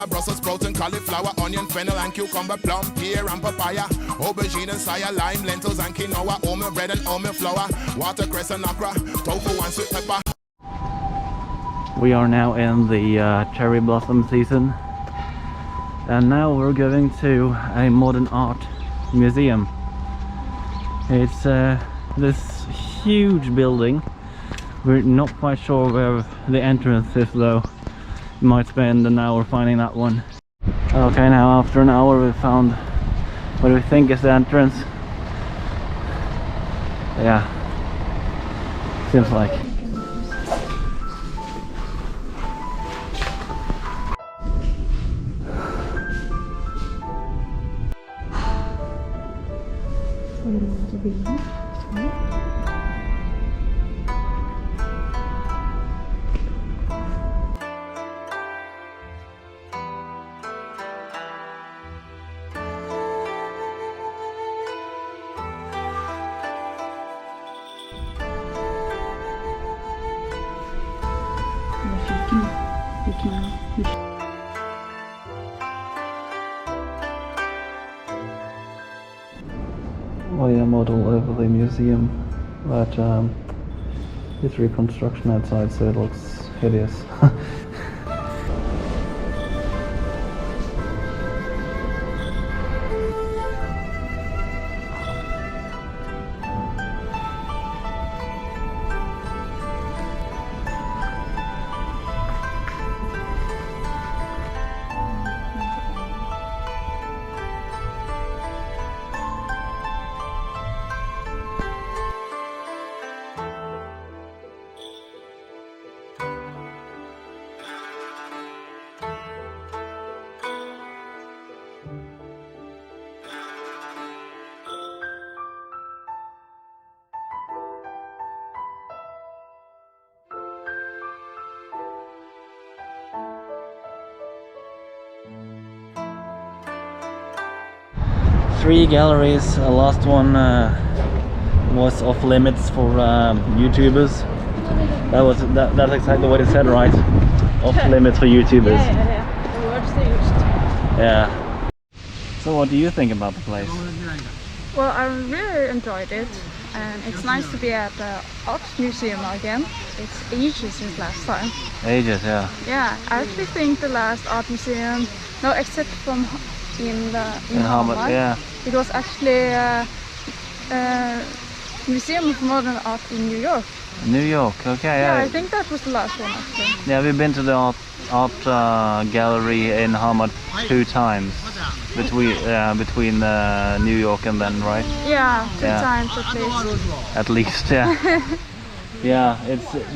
Brussels sprouts and cauliflower, onion, fennel and cucumber, plum, pear and papaya, aubergine and saya, lime, lentils and quinoa, oatmeal bread and oatmeal flour, watercress and okra, tofu and sweet pepper. We are now in the cherry blossom season, and now we're going to a modern art museum. It's this huge building. We're not quite sure where the entrance is though. We might spend an hour finding that one. Okay, now after an hour we found what we think is the entrance. Yeah, seems like. A model of the museum, but it's reconstruction outside, so it looks hideous. 3 galleries. Last one was off limits for YouTubers. That's exactly what it said, right? Off limits for YouTubers. Yeah. The words they used. Yeah. So what do you think about the place? Well, I really enjoyed it, and it's nice to be at the art museum again. It's ages since last time. Ages, yeah. Yeah, I actually think the last art museum, no, except from in Moma, yeah. It was actually Museum of Modern Art in New York. New York, okay. Yeah, I think that was the last one actually. Yeah, we've been to the art gallery in Hamad 2 times between New York and then, right? Yeah, 2 times at least. At least, yeah. Yeah,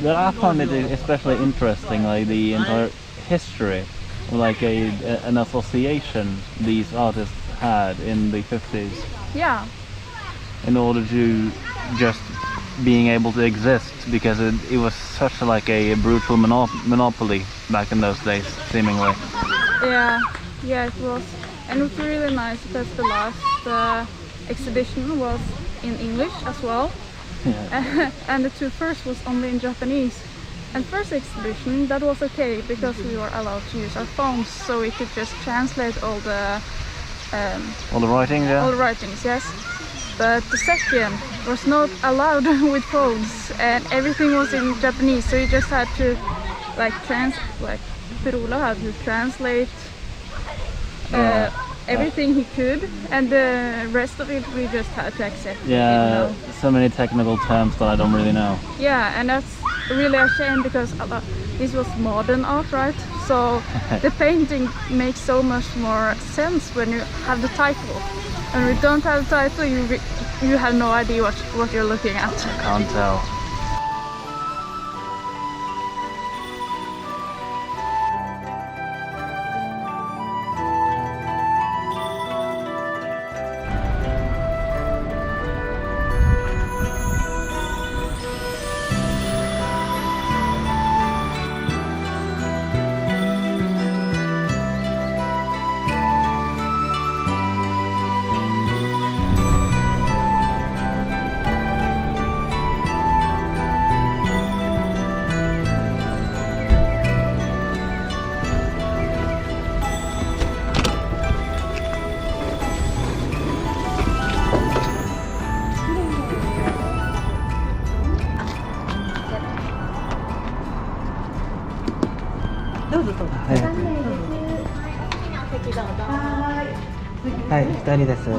I found it especially interesting, like the entire history, like an association these artists had in the 50s. Yeah. In order to just being able to exist, because it was such like a brutal monopoly back in those days, seemingly. Yeah, it was, and it was really nice because the last exhibition was in English as well. Yeah. And the 2 first was only in Japanese. And first exhibition, that was okay because we were allowed to use our phones, so we could just translate all the writings, yeah? All the writings, yes. But the second was not allowed with phones, and everything was in Japanese, so you just had to Perula had to translate everything he could, and the rest of it we just had to accept. Yeah, so many technical terms that I don't really know. Yeah, and that's really a shame because this was modern art, right? So the painting makes so much more sense when you have the title. And when you don't have the title, you have no idea what you're looking at. Can't tell. はい、2人です。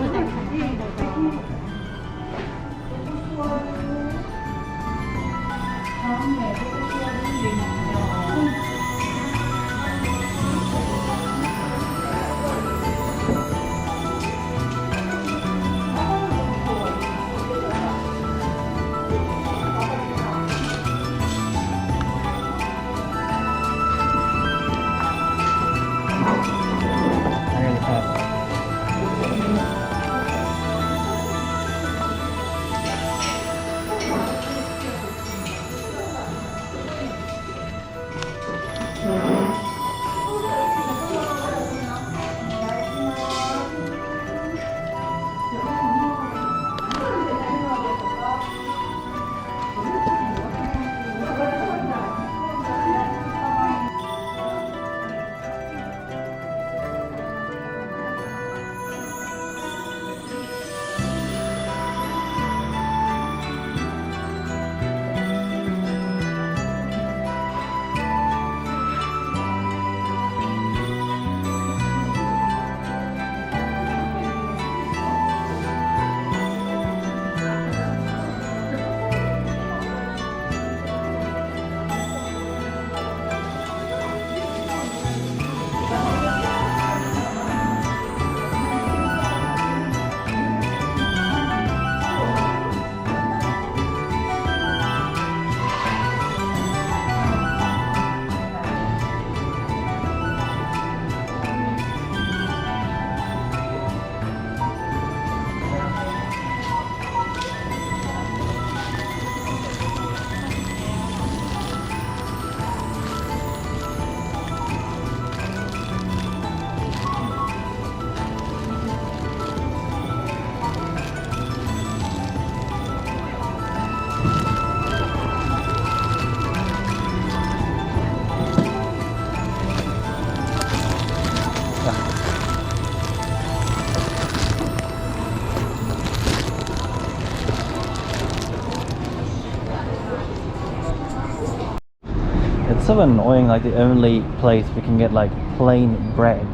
It's so annoying, like the only place we can get like plain bread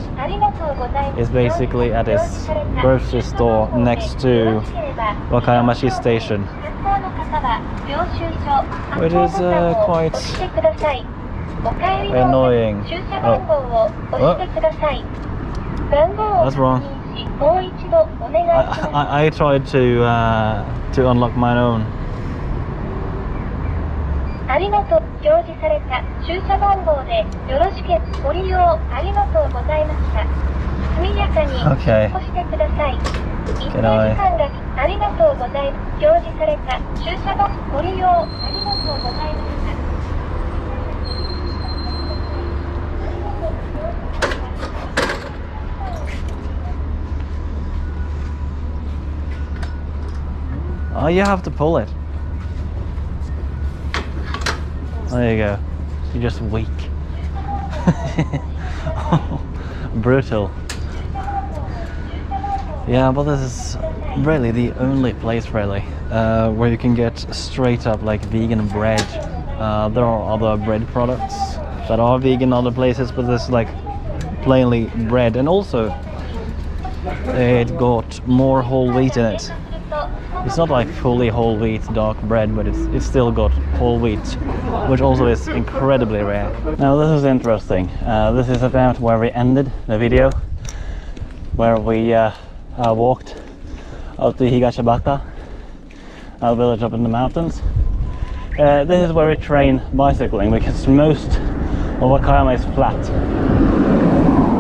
is basically at this grocery store next to Wakayama-shi station, which is quite annoying. Oh. That's wrong. I tried to unlock my own. ありがとう。表示された駐車番号でよろしけご利用ありがとうございました。速やかにお越してください。一定時間がありがとうございます。表示された駐車番号ご利用ありがとうございました。 Oh, you have to pull it. There you go. You're just weak. Brutal. Yeah, but this is really the only place really where you can get straight up like vegan bread. There are other bread products that are vegan other places, but this is like plainly bread, and also it got more whole wheat in it. It's not like fully whole wheat dark bread, but it's still got whole wheat, which also is incredibly rare. Now this is interesting. This is about where we ended the video, where we walked out to Higashibata, a village up in the mountains. This is where we train bicycling, because most of Wakayama is flat.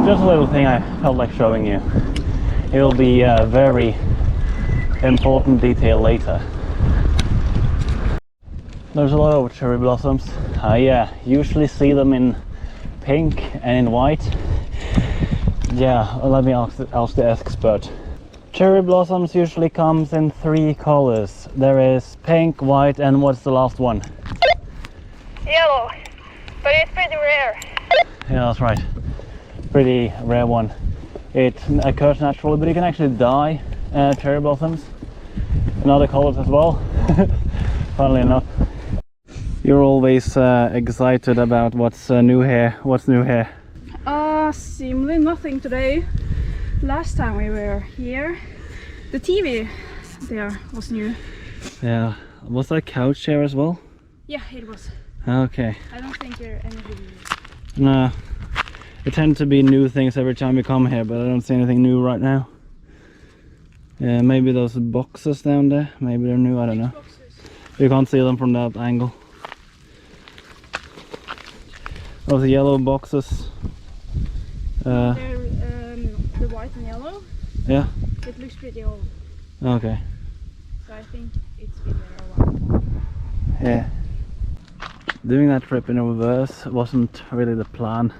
Just a little thing I felt like showing you. It will be very important detail later. There's a lot of cherry blossoms. I usually see them in pink and in white. Yeah, let me ask the expert. Cherry blossoms usually comes in 3 colors. There is pink, white, and what's the last one? Yellow, but it's pretty rare. Yeah, that's right. Pretty rare one. It occurs naturally, but you can actually dye cherry blossoms in other colors as well. Funnily enough. You're always excited about what's new here. What's new here? seemingly nothing today. Last time we were here, the TV there was new. Yeah, was that couch here as well? Yeah, it was. Okay. I don't think there anything new. No, it tends to be new things every time we come here, but I don't see anything new right now. Yeah, maybe those boxes down there, maybe they're new, I don't know. You can't see them from that angle. Those yellow boxes. They're the white and yellow. Yeah. It looks pretty old. Okay. So I think it's been there a while. Yeah. Doing that trip in reverse wasn't really the plan,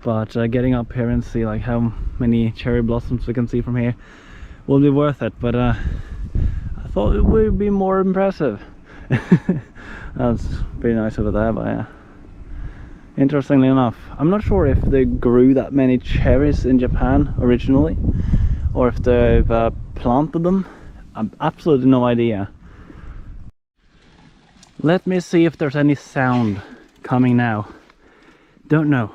but getting up here and see like how many cherry blossoms we can see from here will be worth it. But I thought it would be more impressive. That's pretty nice over there, but yeah. Interestingly enough, I'm not sure if they grew that many cherries in Japan originally, or if they've planted them. I've absolutely no idea. Let me see if there's any sound coming now. Don't know.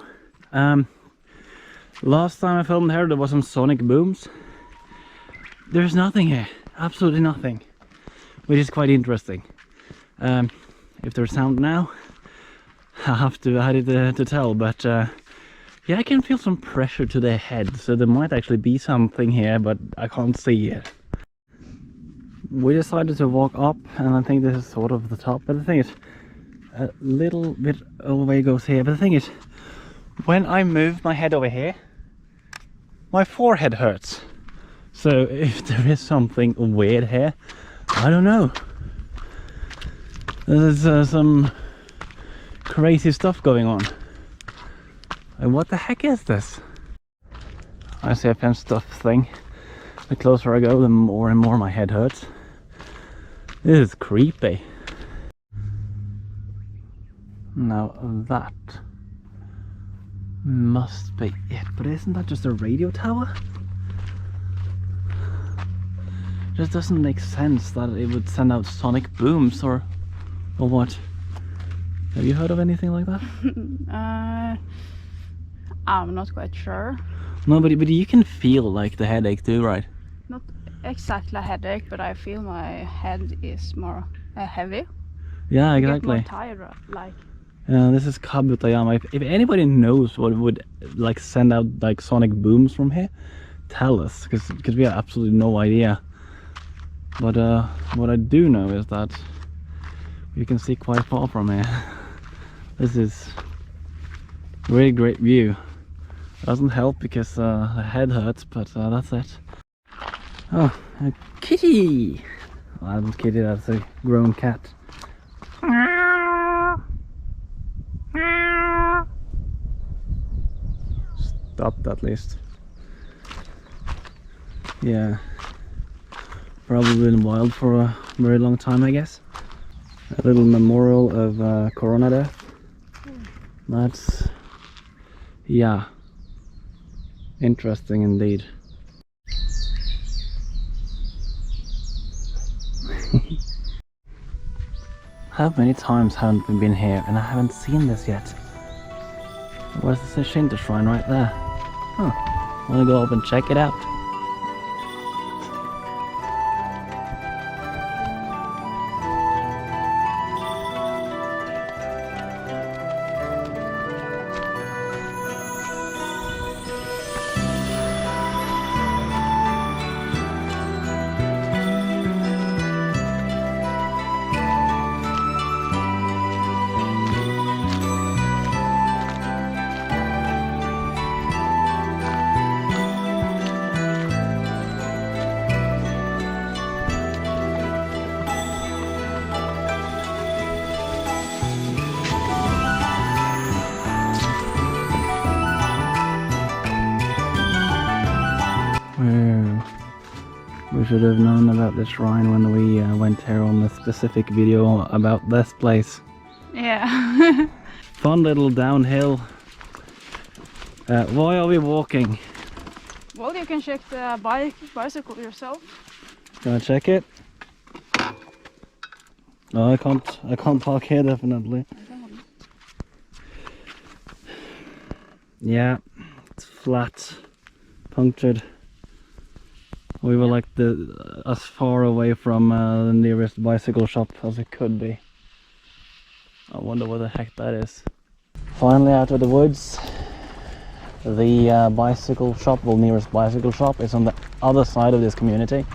Last time I filmed here there was some sonic booms. There's nothing here, absolutely nothing, which is quite interesting. If there's sound now, I have to add it to tell, but yeah, I can feel some pressure to the head, so there might actually be something here, but I can't see it. We decided to walk up, and I think this is sort of the top, but the thing is, a little bit away goes here, but the thing is, when I move my head over here, my forehead hurts. So if there is something weird here, I don't know. There's some crazy stuff going on. And what the heck is this? I see a fenced off thing. The closer I go, the more and more my head hurts. This is creepy. Now that must be it, but isn't that just a radio tower? Just doesn't make sense that it would send out sonic booms or what? Have you heard of anything like that? I'm not quite sure. No, but you can feel like the headache too, right? Not exactly a headache, but I feel my head is more heavy. Yeah, I exactly. get more tired, like. This is Wakayama. If anybody knows what would like send out like sonic booms from here, tell us, because we have absolutely no idea. But what I do know is that you can see quite far from here. This is a really great view. Doesn't help because the head hurts, but that's it. Oh, a kitty! Well, that's a kitty, that's a grown cat. Stopped at least. Yeah. Probably been wild for a very long time, I guess. A little memorial of Corona death. That's, yeah, interesting indeed. How many times haven't we been here and I haven't seen this yet? Where's the Shinto shrine right there? Huh, wanna go up and check it out? We should have known about this shrine when we went here on the specific video about this place. Yeah. Fun little downhill. Why are we walking? Well, you can check the bicycle yourself. Can I check it? No, I can't park here definitely. Yeah, flat, punctured. We were like as far away from the nearest bicycle shop as it could be. I wonder what the heck that is. Finally out of the woods. The bicycle shop, well, nearest bicycle shop is on the other side of this community.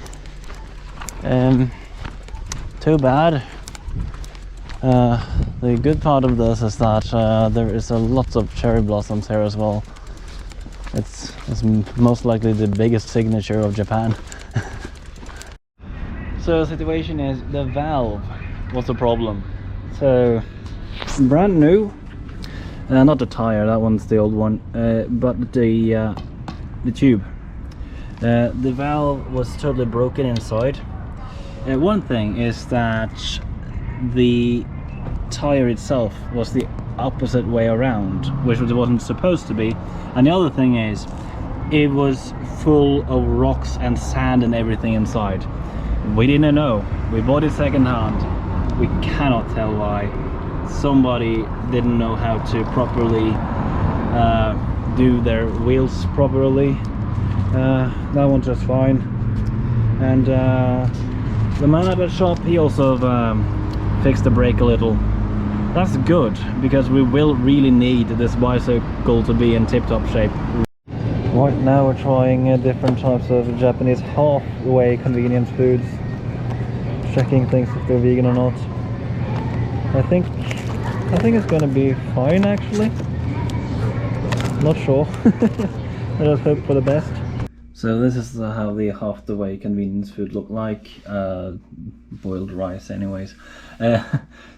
Too bad. The good part of this is that there is a lot of cherry blossoms here as well. It's most likely the biggest signature of Japan. So the situation is the valve was the problem. So brand new, not the tire, that one's the old one, but the tube. The valve was totally broken inside. One thing is that the tire itself was the opposite way around, which it wasn't supposed to be, and the other thing is it was full of rocks and sand and everything inside. We didn't know. We bought it second hand. We cannot tell why. Somebody didn't know how to properly do their wheels properly. That one's just fine. And the man at the shop, he also fixed the brake a little. That's good, because we will really need this bicycle to be in tip-top shape. Right now we're trying different types of Japanese halfway convenience foods, checking things if they're vegan or not. I think it's gonna be fine actually. Not sure. I just hope for the best. So this is how the half-the-way convenience food look like. Boiled rice anyways.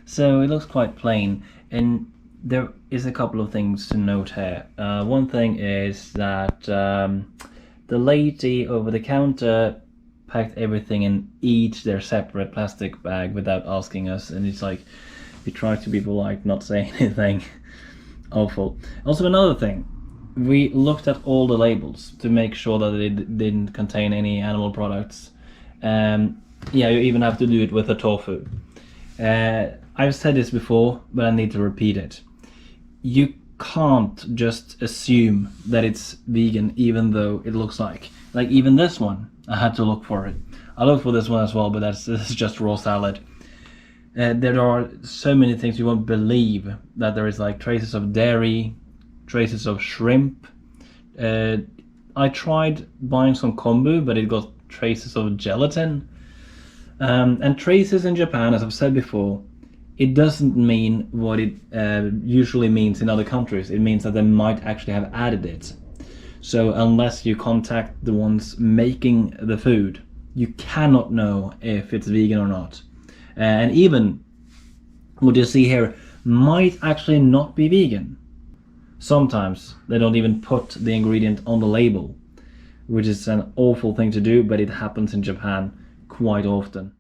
So it looks quite plain, and there is a couple of things to note here. One thing is that the lady over the counter packed everything in each their separate plastic bag without asking us, and it's like we try to be polite, not say anything awful. Also another thing, we looked at all the labels to make sure that they didn't contain any animal products. Yeah, you even have to do it with the tofu. I've said this before, but I need to repeat it. You can't just assume that it's vegan even though it looks like even this one, I had to look for it. I looked for this one as well, but this is just raw salad. There are so many things you won't believe, that there is like traces of dairy, traces of shrimp. I tried buying some kombu, but it got traces of gelatin. And traces in Japan, as I've said before, it doesn't mean what it usually means in other countries. It means that they might actually have added it. So unless you contact the ones making the food, you cannot know if it's vegan or not. And even what you see here might actually not be vegan. Sometimes they don't even put the ingredient on the label, which is an awful thing to do, but it happens in Japan quite often.